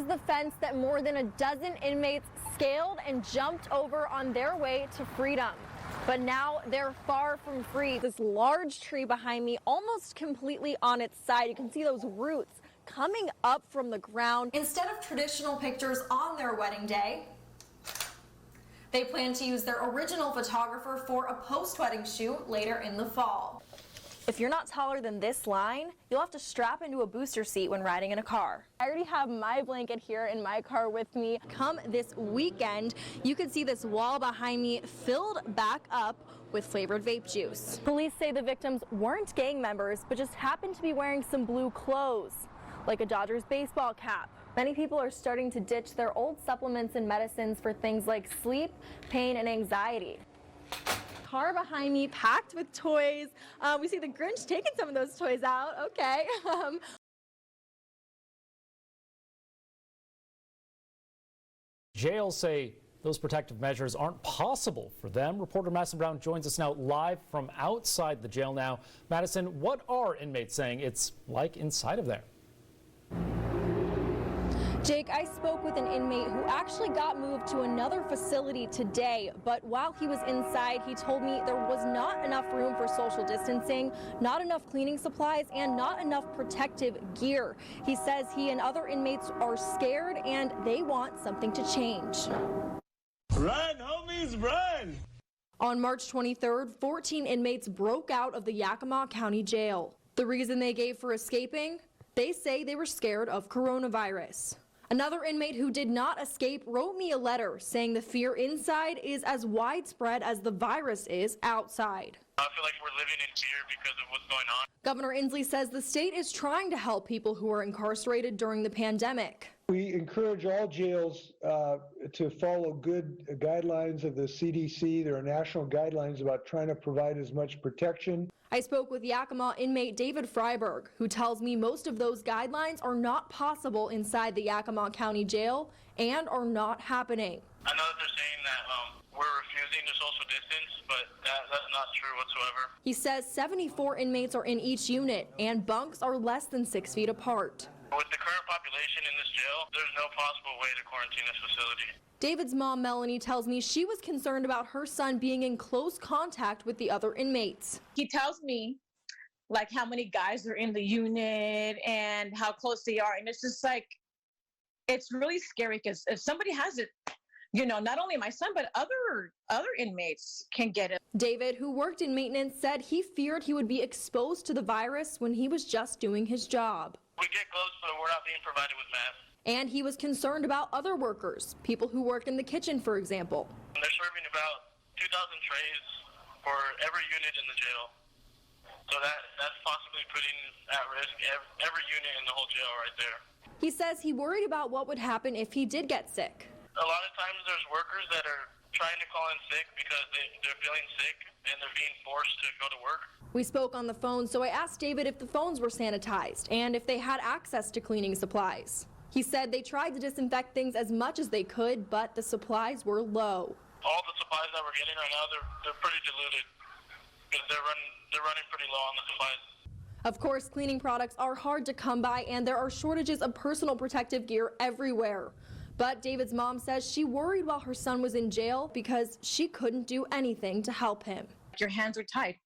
is the fence that more than a dozen inmates scaled and jumped over on their way to freedom. But now they're far from free. This large tree behind me, almost completely on its side. You can see those roots coming up from the ground. Instead of traditional pictures on their wedding day, they plan to use their original photographer for a post-wedding shoot later in the fall. If you're not taller than this line, you'll have to strap into a booster seat when riding in a car. I already have my blanket here in my car with me. Come this weekend, you can see this wall behind me filled back up with flavored vape juice. Police say the victims weren't gang members, but just happened to be wearing some blue clothes, like a Dodgers baseball cap. Many people are starting to ditch their old supplements and medicines for things like sleep, pain, and anxiety. Car behind me packed with toys. We see the Grinch taking some of those toys out. Okay. Jails say those protective measures aren't possible for them. Reporter Madison Brown joins us now live from outside the jail now. Madison, what are inmates saying it's like inside of there? Jake, I spoke with an inmate who actually got moved to another facility today, but while he was inside, he told me there was not enough room for social distancing, not enough cleaning supplies, and not enough protective gear. He says he and other inmates are scared and they want something to change. Run, homies, run! On March 23rd, 14 inmates broke out of the Yakima County Jail. The reason they gave for escaping? They say they were scared of coronavirus. Another inmate who did not escape wrote me a letter saying the fear inside is as widespread as the virus is outside. I feel like we're living in fear because of what's going on. Governor Inslee says the state is trying to help people who are incarcerated during the pandemic. We encourage all jails to follow good guidelines of the CDC. There are national guidelines about trying to provide as much protection. I spoke with Yakima inmate David Freiberg, who tells me most of those guidelines are not possible inside the Yakima County Jail and are not happening. I know that they're saying that we're refusing to social distance, but that's not true whatsoever. He says 74 inmates are in each unit and bunks are less than 6 feet apart. With the current population in this jail, there's no possible way to quarantine this facility. David's mom, Melanie, tells me she was concerned about her son being in close contact with the other inmates. He tells me like how many guys are in the unit and how close they are. And it's just like, it's really scary because if somebody has it, you know, not only my son, but other inmates can get it. David, who worked in maintenance, said he feared he would be exposed to the virus when he was just doing his job. We get close, but we're not being provided with masks. And he was concerned about other workers, people who work in the kitchen, for example. They're serving about 2,000 trays for every unit in the jail. So that's possibly putting at risk every unit in the whole jail right there. He says he worried about what would happen if he did get sick. A lot of times there's workers that are trying to call in sick because they're feeling sick and they're being forced to go to work. We spoke on the phone, so I asked David if the phones were sanitized and if they had access to cleaning supplies. He said they tried to disinfect things as much as they could, but the supplies were low. All the supplies that we're getting right now, they're pretty diluted because they're running pretty low on the supplies. Of course, cleaning products are hard to come by and there are shortages of personal protective gear everywhere. But David's mom says she worried while her son was in jail because she couldn't do anything to help him. Your hands are tied.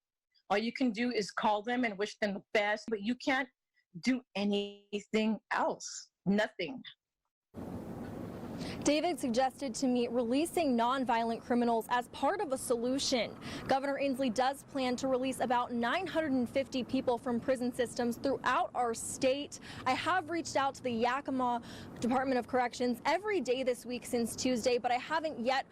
All you can do is call them and wish them the best, but you can't do anything else. Nothing. David suggested to me releasing nonviolent criminals as part of a solution. Governor Inslee does plan to release about 950 people from prison systems throughout our state. I have reached out to the Yakima Department of Corrections every day this week since Tuesday, but I haven't yet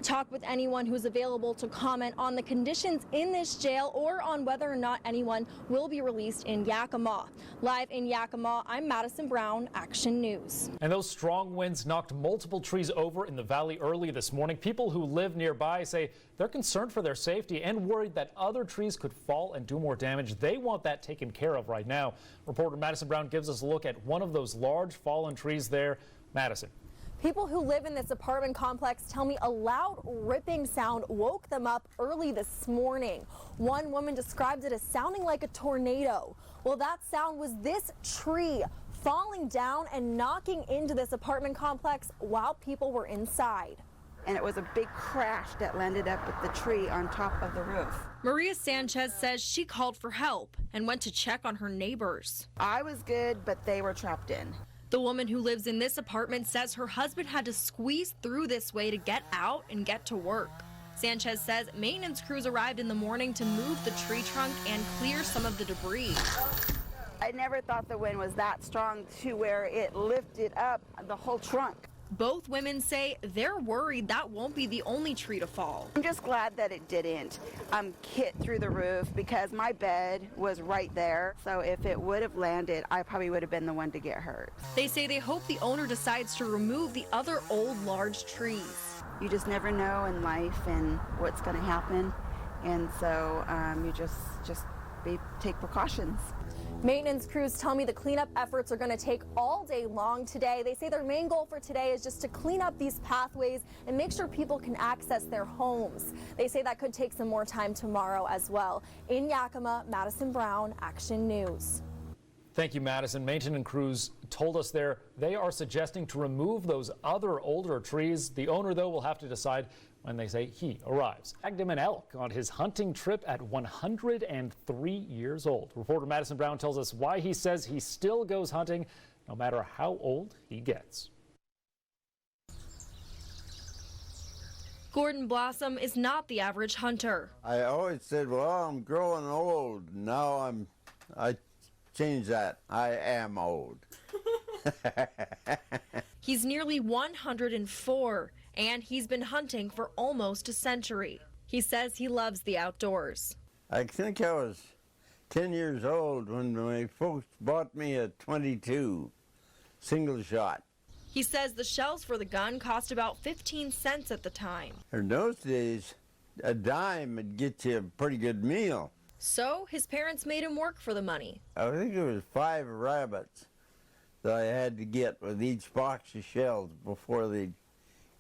talked with anyone who's available to comment on the conditions in this jail or on whether or not anyone will be released in Yakima. Live in Yakima, I'm Madison Brown, Action News. And those strong winds knocked multiple trees over in the valley early this morning. People who live nearby say they're concerned for their safety and worried that other trees could fall and do more damage. They want that taken care of right now. Reporter Madison Brown gives us a look at one of those large fallen trees there. Madison. People who live in this apartment complex tell me a loud ripping sound woke them up early this morning. One woman described it as sounding like a tornado. Well, that sound was this tree falling down and knocking into this apartment complex while people were inside. And it was a big crash that landed up with the tree on top of the roof. Maria Sanchez says she called for help and went to check on her neighbors. I was good, but they were trapped in. The woman who lives in this apartment says her husband had to squeeze through this way to get out and get to work. Sanchez says maintenance crews arrived in the morning to move the tree trunk and clear some of the debris. I never thought the wind was that strong to where it lifted up the whole trunk. Both women say they're worried that won't be the only tree to fall. I'm just glad that it didn't hit through the roof because my bed was right there. So if it would have landed, I probably would have been the one to get hurt. They say they hope the owner decides to remove the other old large trees. You just never know in life and what's going to happen. And so you just take precautions. Maintenance crews tell me the cleanup efforts are going to take all day long today. They say their main goal for today is just to clean up these pathways and make sure people can access their homes. They say that could take some more time tomorrow as well. In Yakima, Madison Brown, Action News. Thank you, Madison. Maintenance crews told us they are suggesting to remove those other older trees. The owner, though, will have to decide when they say he arrives. Tagged him an elk on his hunting trip at 103 years old. Reporter Madison Brown tells us why he says he still goes hunting no matter how old he gets. Gordon Blossom is not the average hunter. I always said, well, I'm growing old. Now I changed that. I am old. He's nearly 104. And he's been hunting for almost a century. He says he loves the outdoors. I think I was 10 years old when my folks bought me a .22 single shot. He says the shells for the gun cost about 15 cents at the time. In those days, a dime would get you a pretty good meal. So his parents made him work for the money. I think it was 5 rabbits that I had to get with each box of shells before they'd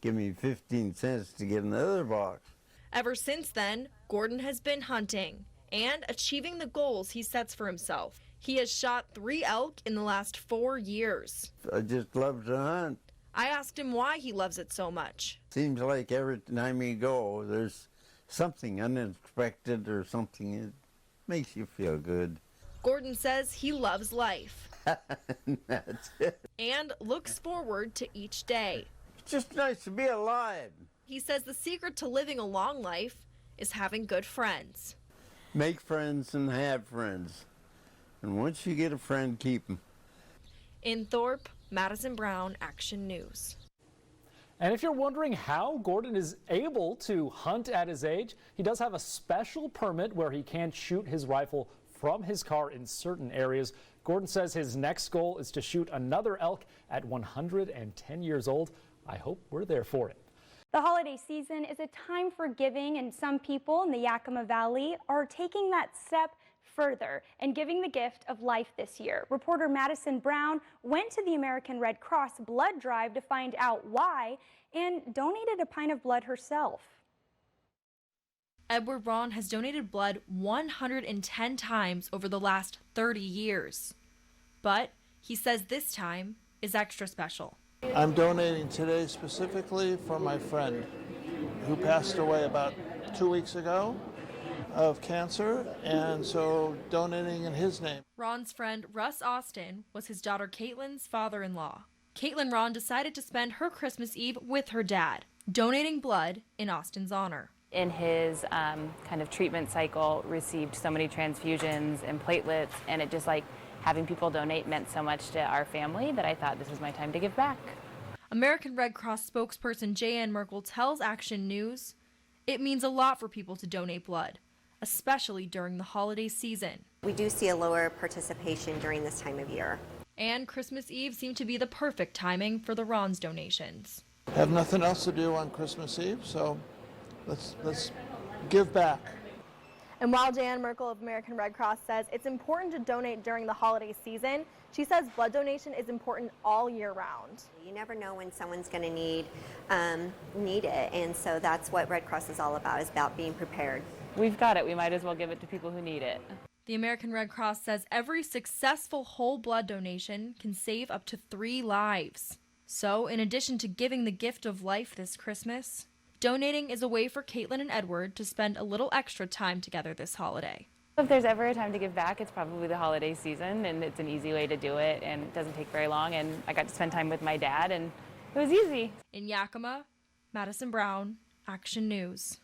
give me 15 cents to get another box. Ever since then, Gordon has been hunting and achieving the goals he sets for himself. He has shot 3 elk in the last 4 years. I just love to hunt. I asked him why he loves it so much. Seems like every time you go, there's something unexpected or something that makes you feel good. Gordon says he loves life. That's it. And looks forward to each day. It's just nice to be alive. He says the secret to living a long life is having good friends. Make friends and have friends. And once you get a friend, keep them. In Thorpe, Madison Brown, Action News. And if you're wondering how Gordon is able to hunt at his age, he does have a special permit where he can shoot his rifle from his car in certain areas. Gordon says his next goal is to shoot another elk at 110 years old. I hope we're there for it. The holiday season is a time for giving, and some people in the Yakima Valley are taking that step further and giving the gift of life this year. Reporter Madison Brown went to the American Red Cross blood drive to find out why and donated a pint of blood herself. Edward Ron has donated blood 110 times over the last 30 years. But he says this time is extra special. I'm donating today specifically for my friend who passed away about 2 weeks ago of cancer, and so donating in his name. Ron's friend Russ Austin was his daughter Caitlin's father-in-law. Caitlin Ron decided to spend her Christmas Eve with her dad, donating blood in Austin's honor. In his kind of treatment cycle, received so many transfusions and platelets, and it just like having people donate meant so much to our family that I thought this was my time to give back. American Red Cross spokesperson Jan Merkel tells Action News, it means a lot for people to donate blood, especially during the holiday season. We do see a lower participation during this time of year. And Christmas Eve seemed to be the perfect timing for the Ron's donations. Have nothing else to do on Christmas Eve, so let's give back. And while Jan Merkel of American Red Cross says it's important to donate during the holiday season, she says blood donation is important all year round. You never know when someone's going to need it, and so that's what Red Cross is all about, is about being prepared. We've got it. We might as well give it to people who need it. The American Red Cross says every successful whole blood donation can save up to 3 lives. So, in addition to giving the gift of life this Christmas, donating is a way for Caitlin and Edward to spend a little extra time together this holiday. If there's ever a time to give back, it's probably the holiday season, and it's an easy way to do it, and it doesn't take very long, and I got to spend time with my dad, and it was easy. In Yakima, Madison Brown, Action News.